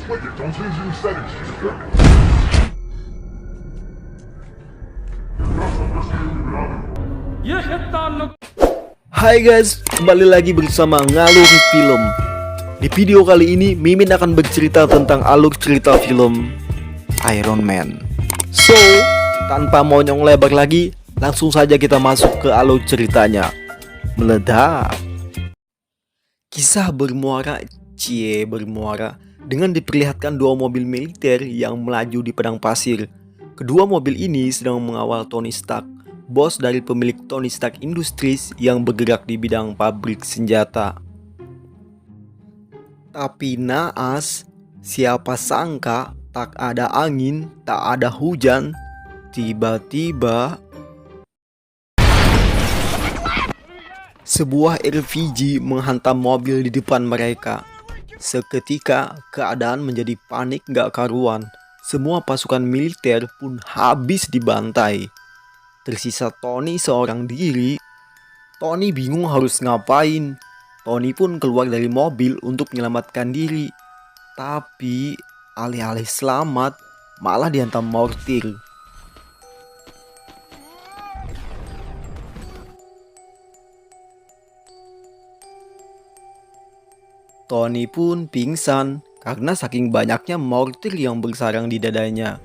Hai guys, kembali lagi bersama Ngalur Film. Di video kali ini Mimin akan bercerita tentang alur cerita film Iron Man. So, tanpa monyong lebar lagi, langsung saja kita masuk ke alur ceritanya. Meledak. Kisah bermuara dengan diperlihatkan dua mobil militer yang melaju di padang pasir. Kedua mobil ini sedang mengawal Tony Stark, bos dari pemilik Tony Stark Industries yang bergerak di bidang pabrik senjata. Tapi naas, siapa sangka tak ada angin, tak ada hujan, tiba-tiba sebuah RPG menghantam mobil di depan mereka. Seketika keadaan menjadi panik gak karuan. Semua pasukan militer pun habis dibantai. Tersisa Tony seorang diri. Tony bingung harus ngapain. Tony pun keluar dari mobil untuk menyelamatkan diri. Tapi alih-alih selamat, malah dihantam mortir. Tony pun pingsan karena saking banyaknya mortir yang bersarang di dadanya.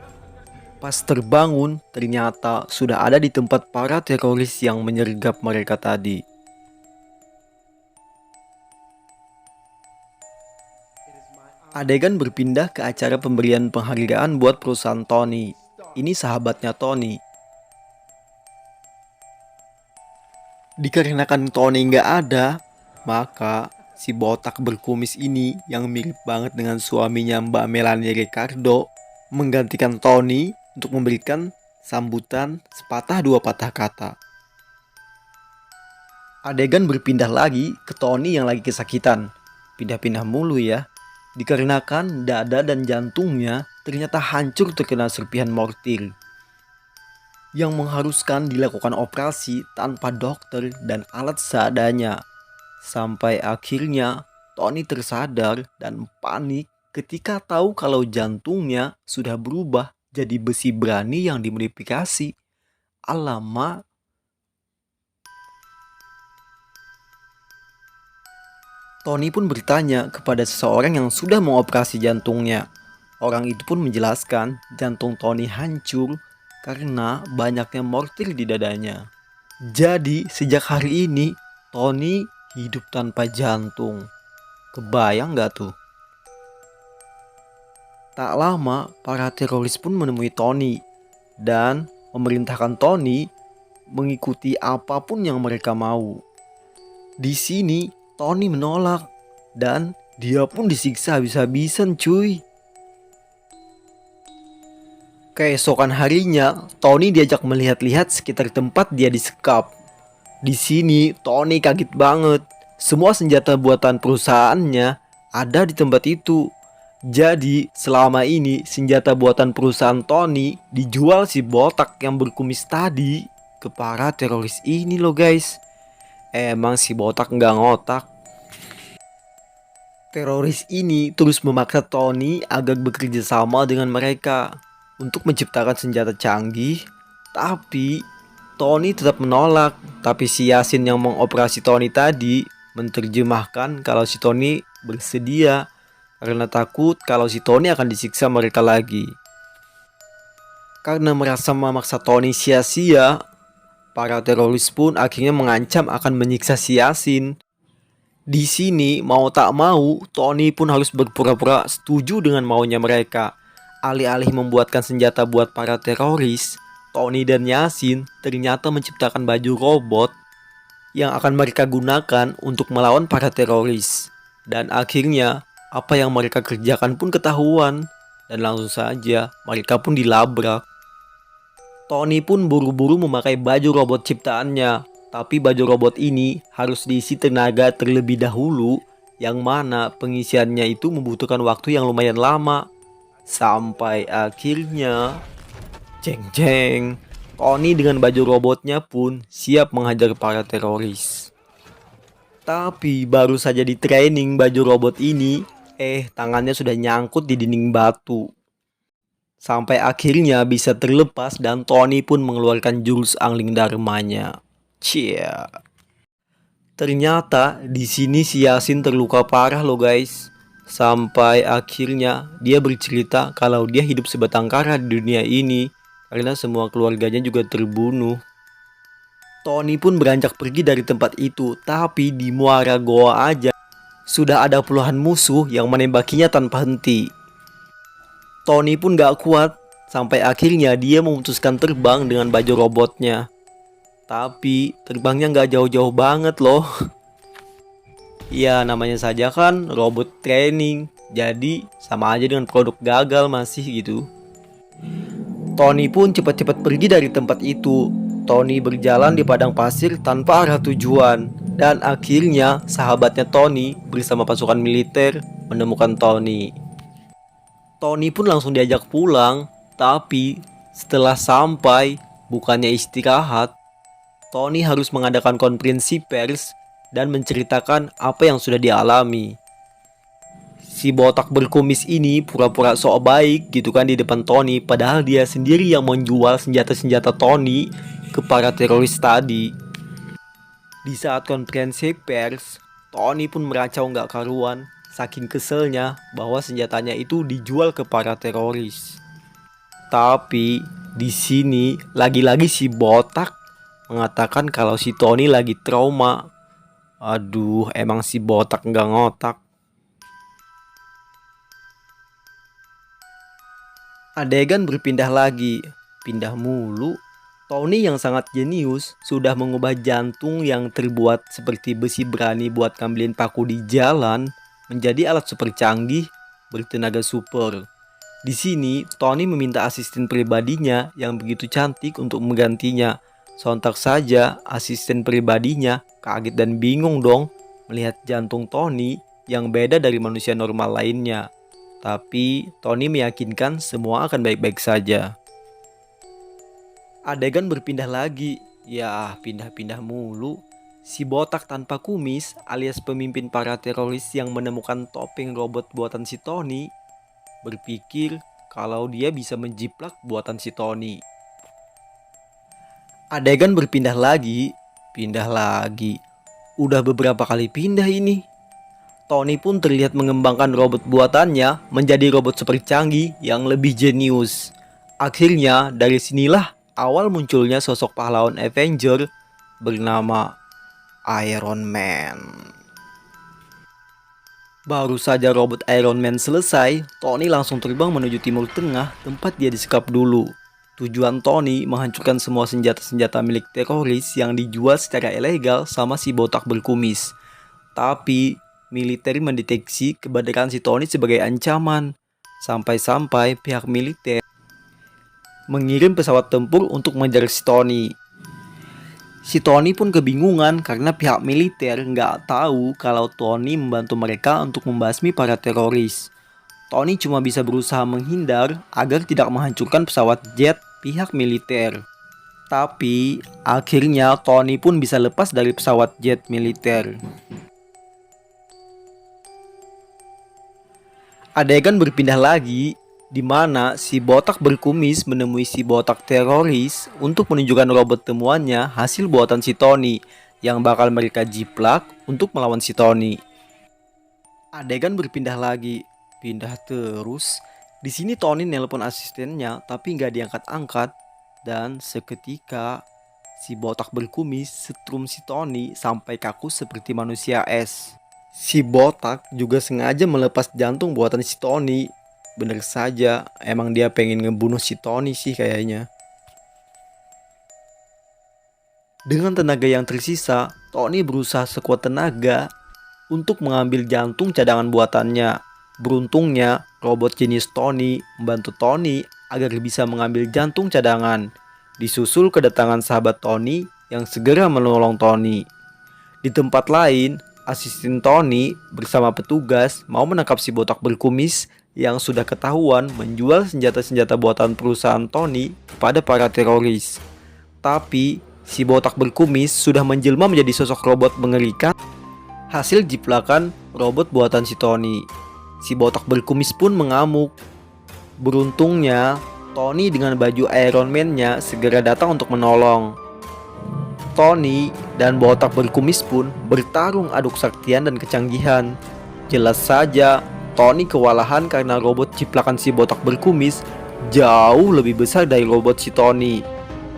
Pas terbangun, ternyata sudah ada di tempat para teroris yang menyergap mereka tadi. Adegan berpindah ke acara pemberian penghargaan buat perusahaan Tony. Ini sahabatnya Tony. Dikarenakan Tony nggak ada, maka si botak berkumis ini yang mirip banget dengan suaminya Mbak Melanie Ricardo menggantikan Tony untuk memberikan sambutan sepatah dua patah kata. Adegan berpindah lagi ke Tony yang lagi kesakitan. Pindah-pindah mulu ya. Dikarenakan dada dan jantungnya ternyata hancur terkena serpihan mortir yang mengharuskan dilakukan operasi tanpa dokter dan alat seadanya. Sampai akhirnya Tony tersadar dan panik ketika tahu kalau jantungnya sudah berubah jadi besi berani yang dimodifikasi. Alamak. Tony pun bertanya kepada seseorang yang sudah mengoperasi jantungnya. Orang itu pun menjelaskan jantung Tony hancur karena banyaknya mortir di dadanya. Jadi sejak hari ini Tony hidup tanpa jantung. Kebayang gak tuh? Tak lama para teroris pun menemui Tony dan memerintahkan Tony mengikuti apapun yang mereka mau. Di sini Tony menolak dan dia pun disiksa habis-habisan cuy. Keesokan harinya Tony diajak melihat-lihat sekitar tempat dia disekap. Di sini Tony kaget banget. Semua senjata buatan perusahaannya ada di tempat itu. Jadi selama ini senjata buatan perusahaan Tony dijual si botak yang berkumis tadi ke para teroris ini loh guys. Emang si botak nggak ngotak. Teroris ini terus memaksa Tony agar bekerja sama dengan mereka untuk menciptakan senjata canggih. Tapi Tony tetap menolak. Tapi si Yasin yang mengoperasi Tony tadi menerjemahkan kalau si Tony bersedia karena takut kalau si Tony akan disiksa mereka lagi. Karena merasa memaksa Tony sia-sia, para teroris pun akhirnya mengancam akan menyiksa si Yasin. Di sini mau tak mau Tony pun harus berpura-pura setuju dengan maunya mereka. Alih-alih membuatkan senjata buat para teroris, Tony dan Yasin ternyata menciptakan baju robot yang akan mereka gunakan untuk melawan para teroris. Dan akhirnya apa yang mereka kerjakan pun ketahuan dan langsung saja mereka pun dilabrak. Tony pun buru-buru memakai baju robot ciptaannya. Tapi baju robot ini harus diisi tenaga terlebih dahulu, yang mana pengisiannya itu membutuhkan waktu yang lumayan lama. Sampai akhirnya jeng-jeng, Tony dengan baju robotnya pun siap menghajar para teroris. Tapi baru saja di training baju robot ini, Tangannya sudah nyangkut di dinding batu. Sampai akhirnya bisa terlepas dan Tony pun mengeluarkan jurus angling dharmanya. Cia. Ternyata di sini si Yasin terluka parah loh guys. Sampai akhirnya dia bercerita kalau dia hidup sebatang kara di dunia ini karena semua keluarganya juga terbunuh. Tony pun beranjak pergi dari tempat itu, tapi di muara goa aja sudah ada puluhan musuh yang menembakinya tanpa henti. Tony pun gak kuat, sampai akhirnya dia memutuskan terbang dengan baju robotnya. Tapi terbangnya gak jauh-jauh banget loh. Ya namanya saja kan robot training, jadi sama aja dengan produk gagal masih gitu. Tony pun cepat-cepat pergi dari tempat itu. Tony berjalan di padang pasir tanpa arah tujuan. Dan akhirnya sahabatnya Tony bersama pasukan militer menemukan Tony. Tony pun langsung diajak pulang, tapi setelah sampai, bukannya istirahat, Tony harus mengadakan konferensi pers dan menceritakan apa yang sudah dialami. Si botak berkumis ini pura-pura sok baik gitu kan di depan Tony, padahal dia sendiri yang menjual senjata-senjata Tony ke para teroris tadi. Di saat konferensi pers, Tony pun meracau nggak karuan, saking keselnya bahwa senjatanya itu dijual ke para teroris. Tapi di sini lagi-lagi si botak mengatakan kalau si Tony lagi trauma. Aduh, emang si botak nggak ngotak. Adegan berpindah lagi, pindah mulu. Tony yang sangat jenius sudah mengubah jantung yang terbuat seperti besi berani buat ngambilin paku di jalan menjadi alat super canggih bertenaga super. Di sini, Tony meminta asisten pribadinya yang begitu cantik untuk menggantinya. Sontak saja, asisten pribadinya kaget dan bingung dong melihat jantung Tony yang beda dari manusia normal lainnya. Tapi, Tony meyakinkan semua akan baik-baik saja. Adegan berpindah lagi. Ya, pindah-pindah mulu. Si botak tanpa kumis alias pemimpin para teroris yang menemukan topeng robot buatan si Tony berpikir kalau dia bisa menjiplak buatan si Tony. Adegan berpindah lagi, pindah lagi. Udah beberapa kali pindah ini. Tony pun terlihat mengembangkan robot buatannya menjadi robot super canggih yang lebih jenius. Akhirnya dari sinilah awal munculnya sosok pahlawan Avenger bernama Iron Man. Baru saja robot Iron Man selesai, Tony langsung terbang menuju Timur Tengah tempat dia disekap dulu. Tujuan Tony menghancurkan semua senjata-senjata milik teroris yang dijual secara ilegal sama si botak berkumis. Tapi militer mendeteksi keberadaan si Tony sebagai ancaman. Sampai-sampai pihak militer mengirim pesawat tempur untuk mengejar si Tony. Si Tony pun kebingungan karena pihak militer nggak tahu kalau Tony membantu mereka untuk membasmi para teroris. Tony cuma bisa berusaha menghindar agar tidak menghancurkan pesawat jet pihak militer. Tapi akhirnya Tony pun bisa lepas dari pesawat jet militer. Adegan berpindah lagi, di mana si botak berkumis menemui si botak teroris untuk menunjukkan robot temuannya hasil buatan si Tony yang bakal mereka jiplak untuk melawan si Tony. Adegan berpindah lagi, pindah terus. Di sini Tony nelpon asistennya tapi nggak diangkat-angkat dan seketika si botak berkumis setrum si Tony sampai kaku seperti manusia es. Si botak juga sengaja melepas jantung buatan si Tony. Bener saja, emang dia pengen ngebunuh si Tony sih kayaknya. Dengan tenaga yang tersisa, Tony berusaha sekuat tenaga untuk mengambil jantung cadangan buatannya. Beruntungnya, robot jenis Tony membantu Tony agar bisa mengambil jantung cadangan. Disusul kedatangan sahabat Tony yang segera menolong Tony. Di tempat lain, asisten Tony bersama petugas mau menangkap si botak berkumis yang sudah ketahuan menjual senjata-senjata buatan perusahaan Tony kepada para teroris. Tapi si botak berkumis sudah menjelma menjadi sosok robot mengerikan hasil jiplakan robot buatan si Tony. Si botak berkumis pun mengamuk. Beruntungnya, Tony dengan baju Iron Man-nya segera datang untuk menolong. Tony dan botak berkumis pun bertarung adu kesaktian dan kecanggihan. Jelas saja, Tony kewalahan karena robot ciplakan si botak berkumis jauh lebih besar dari robot si Tony.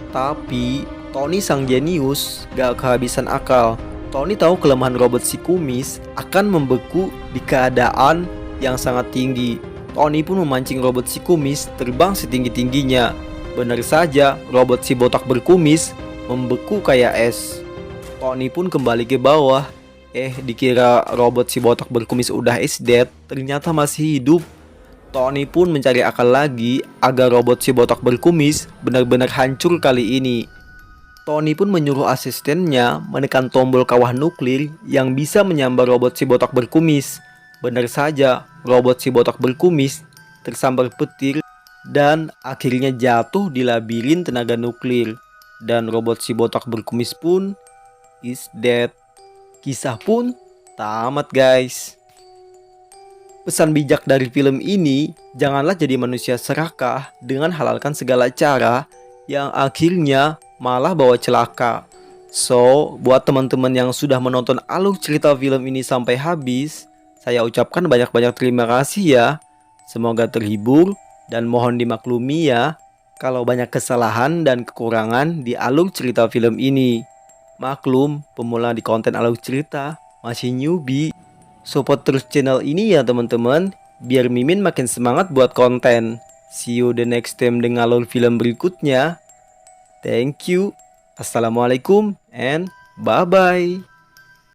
Tapi, Tony sang jenius gak kehabisan akal. Tony tahu kelemahan robot si kumis akan membeku di keadaan yang sangat tinggi. Tony pun memancing robot si kumis terbang setinggi-tingginya. Benar saja, robot si botak berkumis membeku kayak es. Tony pun kembali ke bawah. Dikira robot si botak berkumis udah is dead, ternyata masih hidup. Tony pun mencari akal lagi agar robot si botak berkumis benar-benar hancur kali ini. Tony pun menyuruh asistennya menekan tombol kawah nuklir yang bisa menyambar robot si botak berkumis. Benar saja, robot si botak berkumis tersambar petir dan akhirnya jatuh di labirin tenaga nuklir. Dan robot si botak berkumis pun is dead. Kisah pun tamat, guys. Pesan bijak dari film ini, janganlah jadi manusia serakah dengan halalkan segala cara yang akhirnya malah bawa celaka. So, buat teman-teman yang sudah menonton alur cerita film ini sampai habis, saya ucapkan banyak-banyak terima kasih ya. Semoga terhibur dan mohon dimaklumi ya kalau banyak kesalahan dan kekurangan di alur cerita film ini. Maklum, pemula di konten alur cerita, masih newbie. Support terus channel ini ya teman-teman, biar Mimin makin semangat buat konten. See you the next time dengan alur film berikutnya. Thank you. Assalamualaikum and bye-bye.